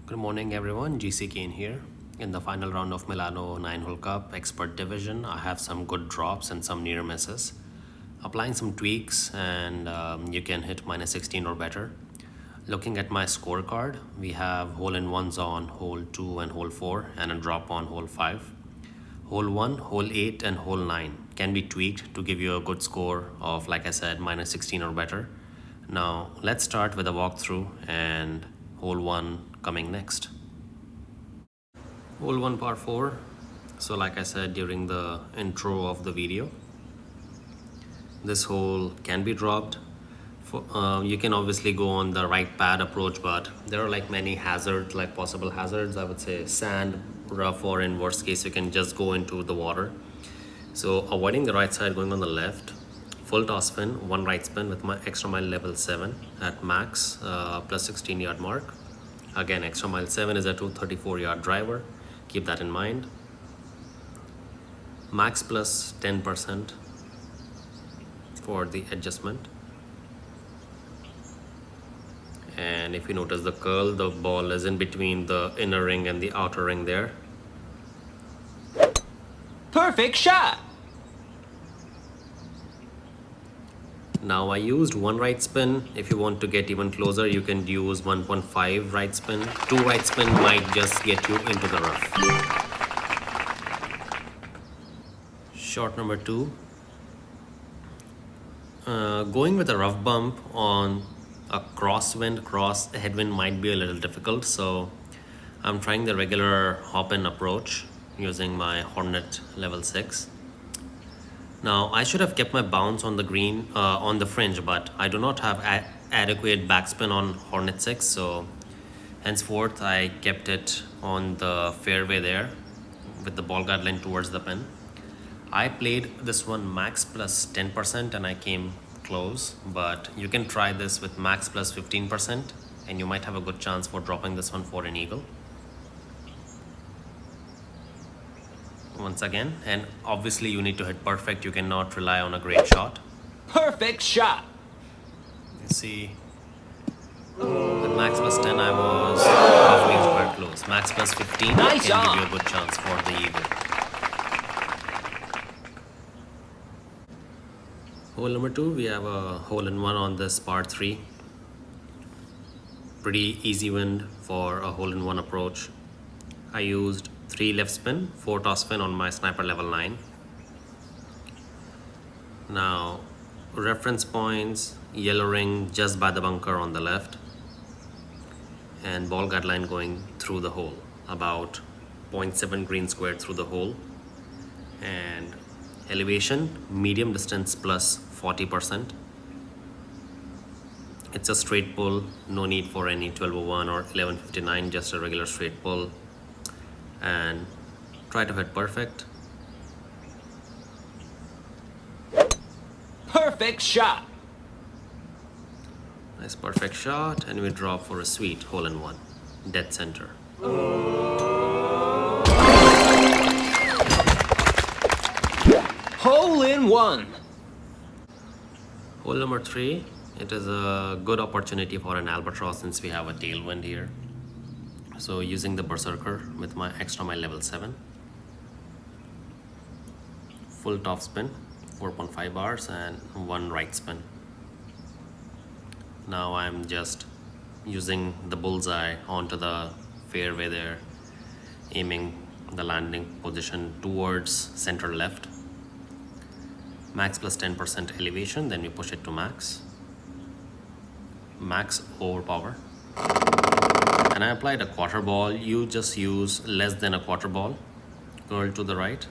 Good morning everyone, GC Kane here. In the final round of Milano 9-hole cup expert division, I have some good drops and some near misses. Applying some tweaks and you can hit minus 16 or better. Looking at my scorecard, we have hole-in-ones on hole 2 and hole 4 and a drop on hole 5. Hole 1, hole 8 and hole 9 can be tweaked to give you a good score of, like I said, minus 16 or better. Now let's start with a walkthrough and hole 1 coming next. Hole 1 par 4. So like I said during the intro of the video, this hole can be dropped. You can obviously go on the right pad approach, but there are like many hazards, like possible hazards. I would say sand, rough, or in worst case you can just go into the water. So avoiding the right side, going on the left. Full toss spin, one right spin with my extra mile level 7 at max plus 16 yard mark. Again, extra mile 7 is a 234 yard driver. Keep that in mind. Max plus 10% for the adjustment. And if you notice the curl, the ball is in between the inner ring and the outer ring there. Perfect shot! Now I used one right spin. If you want to get even closer, you can use 1.5 right spin. 2 right spin might just get you into the rough. Shot number 2. Going with a rough bump on a cross headwind might be a little difficult, so I'm trying the regular hop-in approach using my Hornet level 6. Now I should have kept my bounce on the green, on the fringe, but I do not have adequate backspin on Hornet 6, so henceforth I kept it on the fairway there with the ball guideline towards the pin. I played this one max plus 10% and I came close, but you can try this with max plus 15% and you might have a good chance for dropping this one for an eagle. Once again, and obviously you need to hit perfect. You cannot rely on a great shot. Perfect shot! You see, with max plus 10 I was halfway quite close. Max plus 15 Nice can give on. you a good chance for the eagle. Hole number 2, we have a hole-in-one on this par 3. Pretty easy wind for a hole-in-one approach. I used 3 left spin, 4 toss spin on my sniper level 9. Now reference points, yellow ring just by the bunker on the left, and ball guideline going through the hole, about 0.7 green squared through the hole, and elevation medium distance plus 40%. It's a straight pull, no need for any 1201 or 1159, just a regular straight pull, and try to hit perfect. Perfect shot! Nice perfect shot, and we drop for a sweet hole-in-one, dead center. Hole in one! Hole number 3, it is a good opportunity for an albatross since we have a tailwind here. So using the berserker with my extra mile level 7, full top spin, 4.5 bars and 1 right spin. Now I'm just using the bullseye onto the fairway there, aiming the landing position towards center left. Max plus 10% elevation, then we push it to max. Max overpower. And I applied a quarter ball. You just use less than a quarter ball. Curl to the right.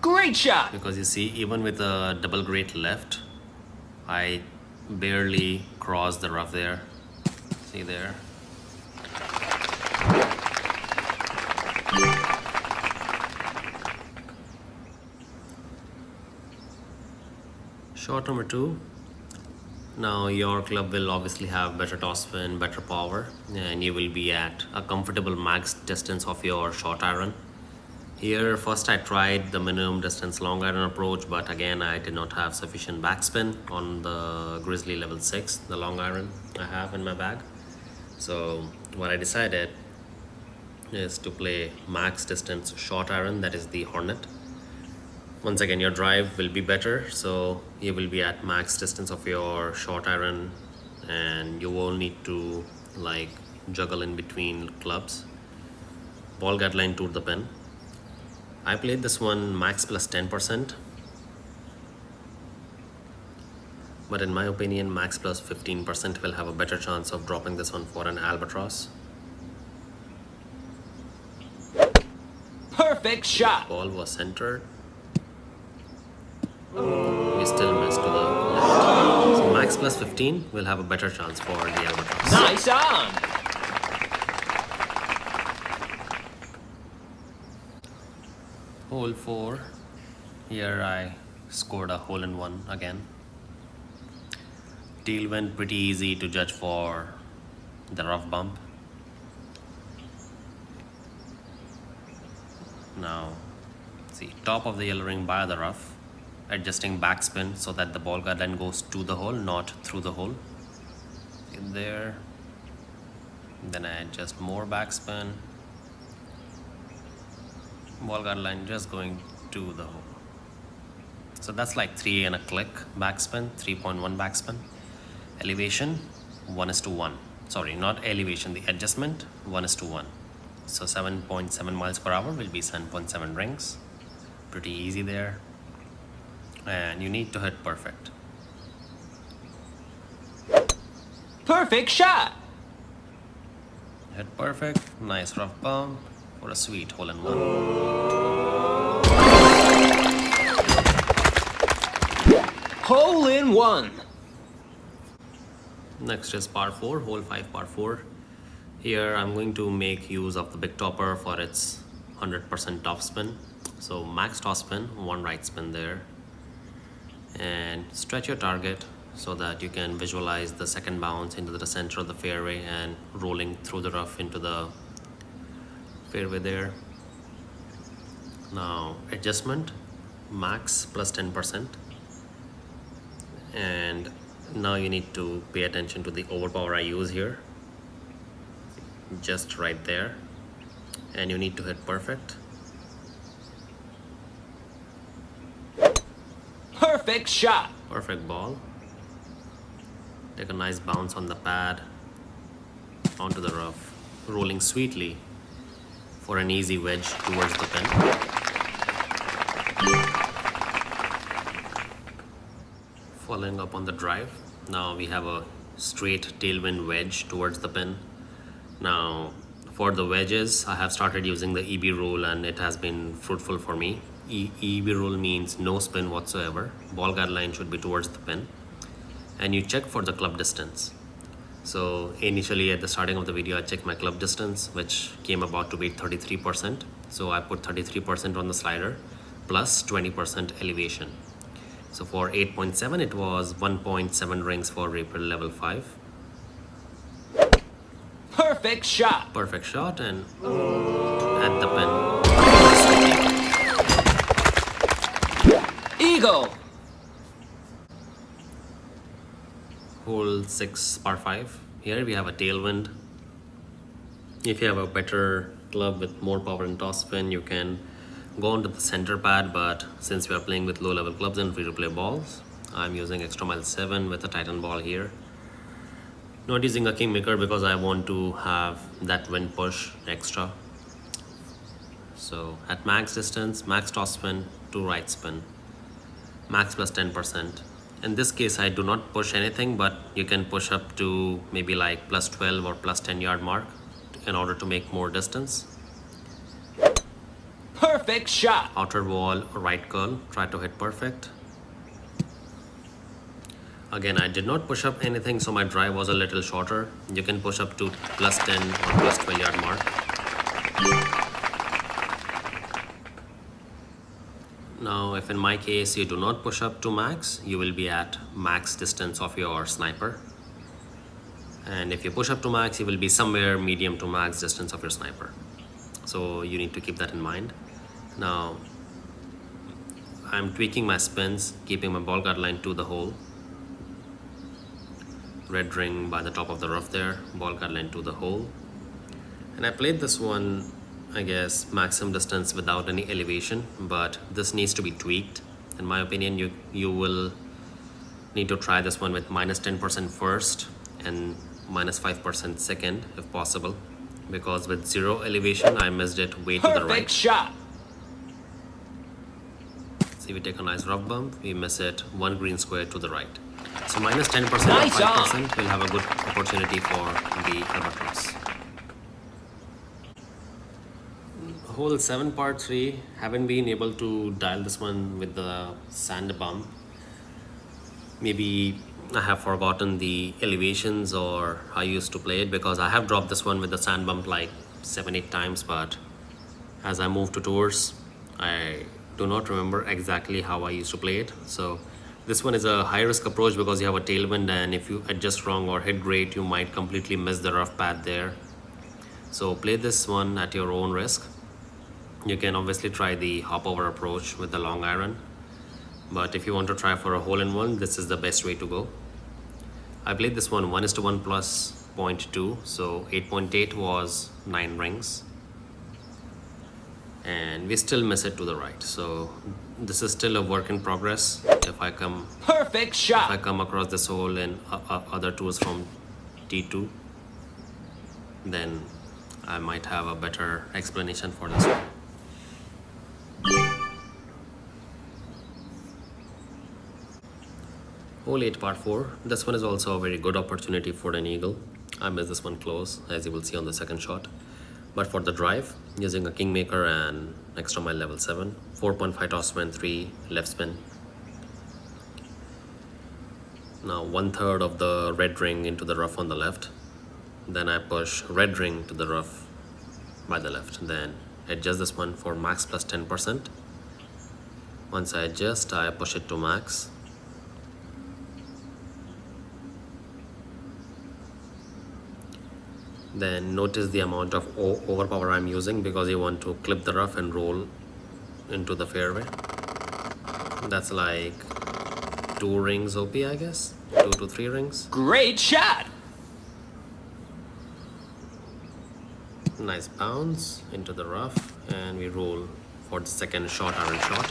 Great shot! Because you see, even with a double great left, I barely crossed the rough there. See there. Shot number 2. Now your club will obviously have better toss spin, better power, and you will be at a comfortable max distance of your short iron. Here first I tried the minimum distance long iron approach, but again I did not have sufficient backspin on the Grizzly level 6, the long iron I have in my bag. So what I decided is to play max distance short iron, that is the Hornet. Once again, your drive will be better, so you will be at max distance of your short iron and you won't need to like juggle in between clubs. Ball guideline to the pin. I played this one max plus 10%, but in my opinion max plus 15% will have a better chance of dropping this one for an albatross. Perfect shot. Ball was centered. We still missed to the left. So max plus 15 will have a better chance for the albatross. Nice on. Hole 4. Here I scored a hole in one again. Tailwind pretty easy to judge for the rough bump. Now, see, top of the yellow ring by the rough, adjusting backspin so that the ball guideline goes to the hole, not through the hole. In there, then I adjust more backspin. Ball guideline just going to the hole. So that's like 3 and a click backspin, 3.1 backspin. Elevation 1:1. Sorry, not elevation, the adjustment 1:1. So 7.7 miles per hour will be 7.7 rings. Pretty easy there. And you need to hit perfect. Perfect shot. Hit perfect, nice rough bump for a sweet hole in one. Hole in one. Next is par 4, hole 5, par 4. Here I'm going to make use of the big topper for its 100% top spin. So max top spin, one right spin there. And stretch your target so that you can visualize the second bounce into the center of the fairway and rolling through the rough into the fairway there. Now adjustment, max plus 10%. And now you need to pay attention to the overpower I use here. Just right there. And you need to hit perfect. Perfect shot. Perfect ball. Take a nice bounce on the pad onto the rough, rolling sweetly for an easy wedge towards the pin. Following up on the drive, now we have a straight tailwind wedge towards the pin. Now for the wedges, I have started using the EB rule and it has been fruitful for me. EB rule means no spin whatsoever. Ball guideline should be towards the pin. And you check for the club distance. So initially at the starting of the video, I checked my club distance, which came about to be 33%. So I put 33% on the slider plus 20% elevation. So for 8.7, it was 1.7 rings for repeat level 5. Perfect shot. Perfect shot and at the pin. Eagle. Hole 6, par 5. Here we have a tailwind. If you have a better club with more power and top spin, you can go onto the center pad, but since we are playing with low level clubs and free to play balls, I'm using Extra Mile 7 with a Titan ball here. Not using a Kingmaker because I want to have that wind push extra. So at max distance, max top spin, 2 right spin, max plus 10%. In this case, I do not push anything, but you can push up to maybe like plus 12 or plus 10 yard mark in order to make more distance. Perfect shot. Outer wall, right curl, try to hit perfect. Again, I did not push up anything, so my drive was a little shorter. You can push up to plus 10 or plus 12 yard mark. Now, if in my case you do not push up to max, you will be at max distance of your sniper. And if you push up to max, you will be somewhere medium to max distance of your sniper. So you need to keep that in mind. Now, I'm tweaking my spins, keeping my ball guard line to the hole. red ring by the top of the rough there. Ball got lent to the hole. And I played this one, I guess, maximum distance without any elevation, but this needs to be tweaked. In my opinion, you will need to try this one with minus 10% first and minus 5% second if possible, because with zero elevation I missed it way to the right. Perfect shot. See, we take a nice rough bump, we miss it one green square to the right. So minus 10% Nice or 5% will have a good opportunity for the albatross. Hole 7 par 3, haven't been able to dial this one with the sand bump. Maybe I have forgotten the elevations or how I used to play it, because I have dropped this one with the sand bump like 7-8 times, but as I move to tours I do not remember exactly how I used to play it. So this one is a high risk approach because you have a tailwind, and if you adjust wrong or hit great you might completely miss the rough path there. So play this one at your own risk. You can obviously try the hop over approach with the long iron, but if you want to try for a hole-in-one, this is the best way to go. I played this one 1:1 plus 0.2, so 8.8 was 9 rings, and we still miss it to the right. So this is still a work in progress. If I come Perfect shot. across this hole in other tours from T2, then I might have a better explanation for this one. Hole 8 par 4. This one is also a very good opportunity for an eagle. I missed this one close, as you will see on the second shot. But for the drive, using a kingmaker and extra mile level 7, 4.5 topspin, 3 left spin. Now 1/3 of the red ring into the rough on the left. Then I push red ring to the rough by the left. Then adjust this one for max plus 10%. Once I adjust, I push it to max. Then notice the amount of overpower I'm using, because you want to clip the rough and roll into the fairway. That's like 2 rings OP, I guess. 2 to 3 rings. Great shot. Nice bounce into the rough, and we roll for the second short iron shot.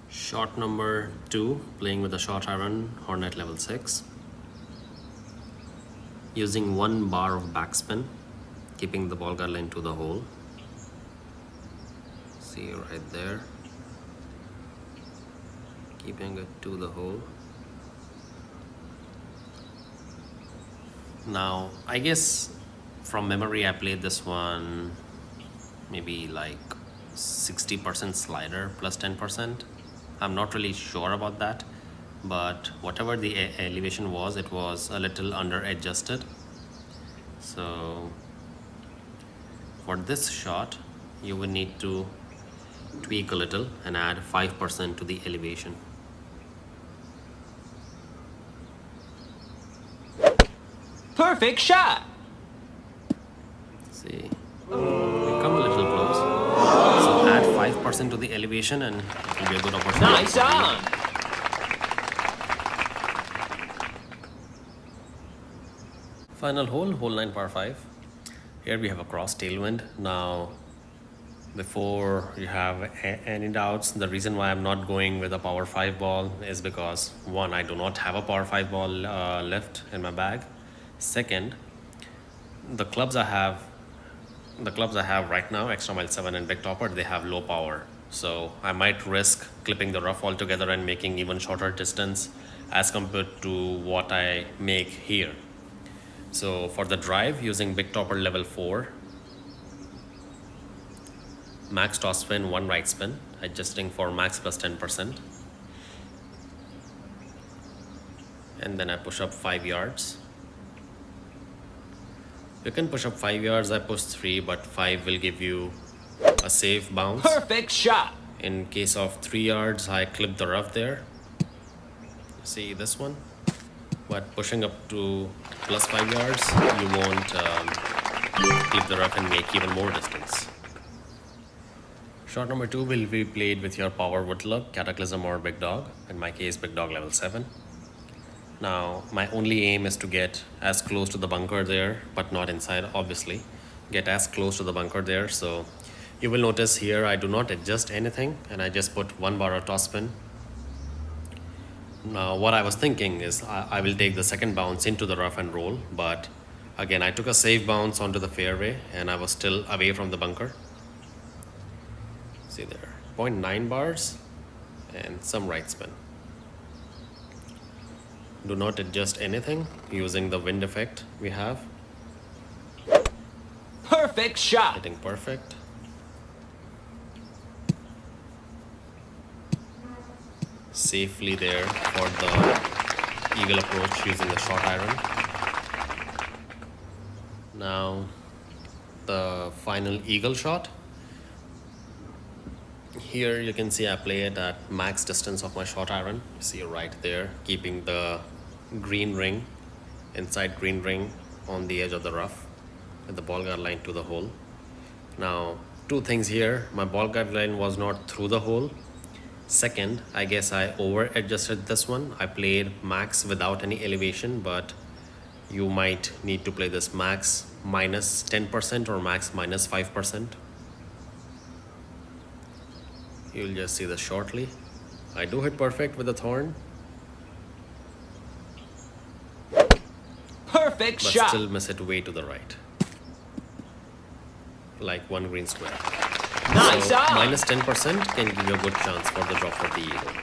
Shot number 2, playing with a short iron, Hornet level 6. Using 1 bar of backspin, keeping the ball guard into the hole. See right there. Keeping it to the hole. Now, I guess from memory I played this one maybe like 60% slider plus 10%. I'm not really sure about that, but whatever the elevation was, it was a little under adjusted. So for this shot, you will need to tweak a little and add 5% to the elevation. Perfect shot. See, we come a little close. So add 5% to the elevation and it will be a good opportunity. Nice on. Final hole, hole 9 par 5. Here we have a cross tailwind. Now, before you have any doubts, the reason why I'm not going with a power 5 ball is because 1, I do not have a power 5 ball left in my bag. Second, the clubs I have right now, extra mile 7 and big topper, they have low power. So I might risk clipping the rough altogether and making even shorter distance as compared to what I make here. So for the drive, using big topper level 4, max toss spin, 1 right spin, adjusting for max plus 10%. And then I push up 5 yards. You can push up 5 yards, I push 3, but 5 will give you a safe bounce. Perfect shot. In case of 3 yards, I clip the rough there. See this one? But pushing up to plus 5 yards, you won't clip the rough and make even more distance. Shot number 2 will be played with your power woodluck, cataclysm or big dog. In my case, big dog level 7. Now, my only aim is to get as close to the bunker there, but not inside, obviously. Get as close to the bunker there. So you will notice here I do not adjust anything and I just put 1 bar of toss spin. Now, what I was thinking is I will take the second bounce into the rough and roll, but again, I took a safe bounce onto the fairway and I was still away from the bunker. See there, 0.9 bars and some right spin. Do not adjust anything using the wind effect we have. Perfect shot. Hitting perfect. Safely there for the eagle approach using the short iron. Now the final eagle shot. Here you can see I play it at max distance of my short iron. You see right there, keeping the green ring, inside green ring on the edge of the rough with the ball guard line to the hole. Now, two things here. My ball guard line was not through the hole. Second, I guess I over adjusted this one. I played max without any elevation, but you might need to play this max minus 10% or max minus 5%. You'll just see this shortly. I do hit perfect with the thorn, Perfect but shot. still miss it way to the right, like 1 green square. Nice So eye. minus 10% can give you a good chance for the drop of the eagle.